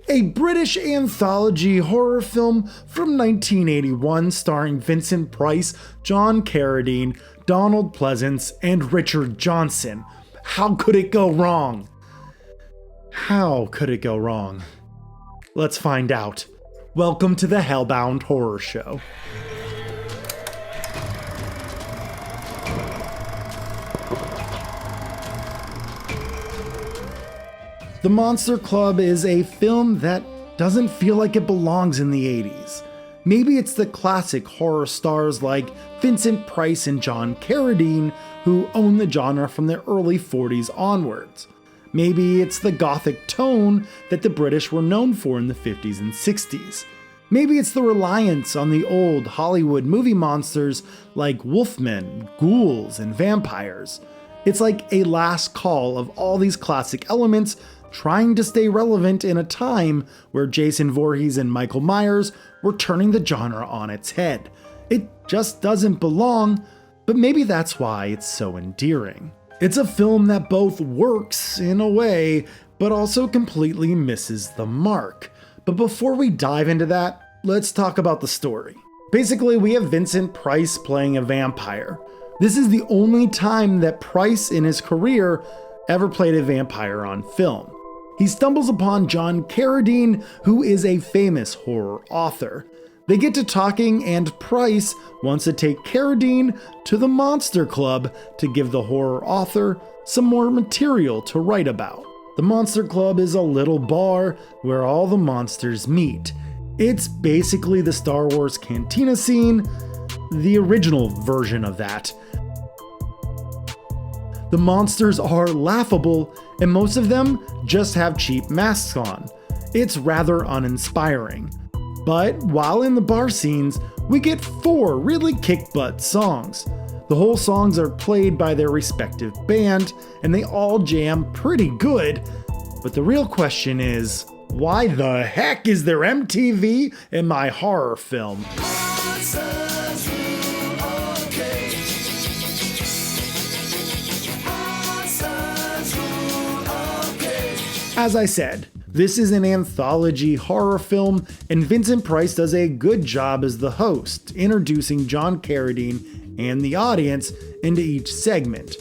a British anthology horror film from 1981 starring Vincent Price, John Carradine, Donald Pleasence, and Richard Johnson. How could it go wrong? How could it go wrong? Let's find out. Welcome to the HellBound Horror Show. The Monster Club is a film that doesn't feel like it belongs in the 80s. Maybe it's the classic horror stars like Vincent Price and John Carradine who own the genre from the early 40s onwards. Maybe it's the gothic tone that the British were known for in the 50s and 60s. Maybe it's the reliance on the old Hollywood movie monsters like wolfmen, ghouls, and vampires. It's like a last call of all these classic elements trying to stay relevant in a time where Jason Voorhees and Michael Myers were turning the genre on its head. It just doesn't belong, but maybe that's why it's so endearing. It's a film that both works in a way, but also completely misses the mark. But before we dive into that, let's talk about the story. Basically, we have Vincent Price playing a vampire. This is the only time that Price in his career ever played a vampire on film. He stumbles upon John Carradine, who is a famous horror author. They get to talking, and Price wants to take Carradine to the Monster Club to give the horror author some more material to write about. The Monster Club is a little bar where all the monsters meet. It's basically the Star Wars Cantina scene, the original version of that. The monsters are laughable, and most of them just have cheap masks on. It's rather uninspiring. But while in the bar scenes, we get 4 really kick-butt songs. The whole songs are played by their respective band, and they all jam pretty good. But the real question is, why the heck is there MTV in my horror film? As I said, this is an anthology horror film, and Vincent Price does a good job as the host, introducing John Carradine and the audience into each segment.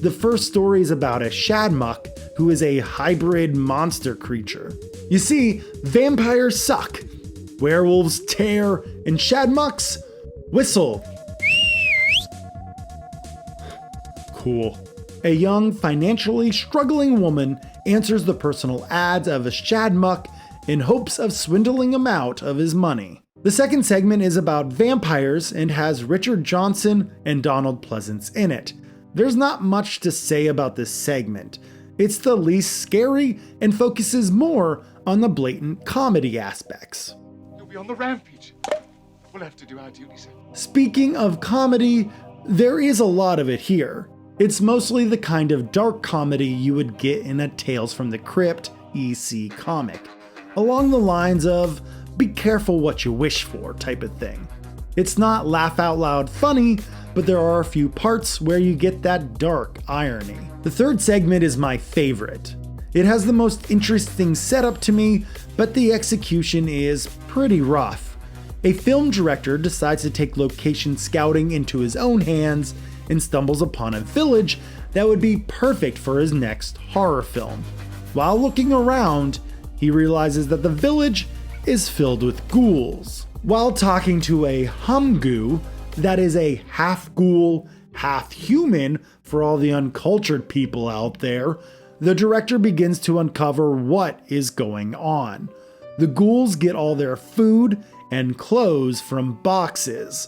The first story is about a shadmuck, who is a hybrid monster creature. You see, vampires suck, werewolves tear, and shadmucks whistle. Cool. A young, financially struggling woman answers the personal ads of a shadmuck in hopes of swindling him out of his money. The second segment is about vampires and has Richard Johnson and Donald Pleasence in it. There's not much to say about this segment. It's the least scary and focuses more on the blatant comedy aspects. You'll be on the rampage. We'll have to do our duty, sir. Speaking of comedy, there is a lot of it here. It's mostly the kind of dark comedy you would get in a Tales from the Crypt EC comic, along the lines of be careful what you wish for type of thing. It's not laugh out loud funny, but there are a few parts where you get that dark irony. The third segment is my favorite. It has the most interesting setup to me, but the execution is pretty rough. A film director decides to take location scouting into his own hands and stumbles upon a village that would be perfect for his next horror film. While looking around, he realizes that the village is filled with ghouls. While talking to a humgoo, that is a half ghoul, half human for all the uncultured people out there, the director begins to uncover what is going on. The ghouls get all their food and clothes from boxes.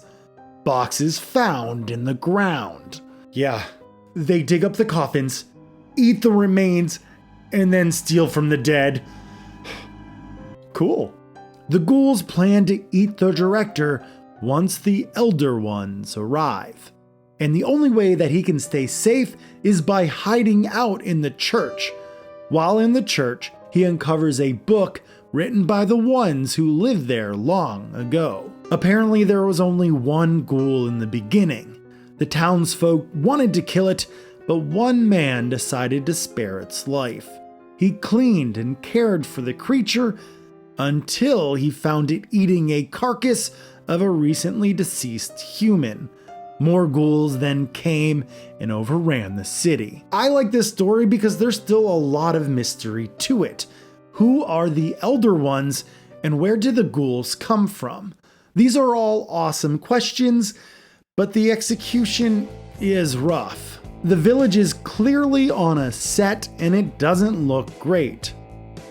Boxes found in the ground. Yeah, they dig up the coffins, eat the remains, and then steal from the dead. Cool. The ghouls plan to eat the director once the Elder Ones arrive. And the only way that he can stay safe is by hiding out in the church. While in the church, he uncovers a book written by the ones who lived there long ago. Apparently there was only one ghoul in the beginning. The townsfolk wanted to kill it, but one man decided to spare its life. He cleaned and cared for the creature until he found it eating a carcass of a recently deceased human. More ghouls then came and overran the city. I like this story because there's still a lot of mystery to it. Who are the Elder Ones and where did the ghouls come from? These are all awesome questions, but the execution is rough. The village is clearly on a set and it doesn't look great.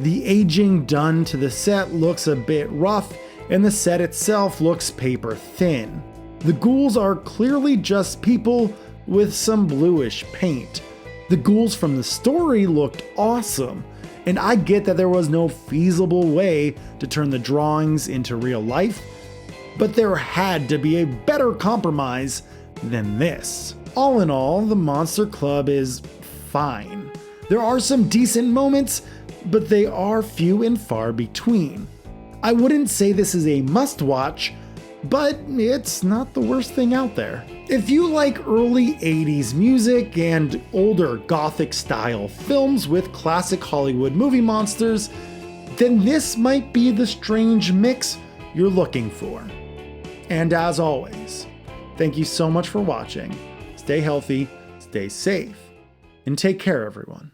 The aging done to the set looks a bit rough and the set itself looks paper thin. The ghouls are clearly just people with some bluish paint. The ghouls from the story looked awesome, and I get that there was no feasible way to turn the drawings into real life, but there had to be a better compromise than this. All in all, the Monster Club is fine. There are some decent moments, but they are few and far between. I wouldn't say this is a must-watch, but it's not the worst thing out there. If you like early 80s music and older gothic style films with classic Hollywood movie monsters, then this might be the strange mix you're looking for. And as always, thank you so much for watching. Stay healthy, stay safe, and take care, everyone.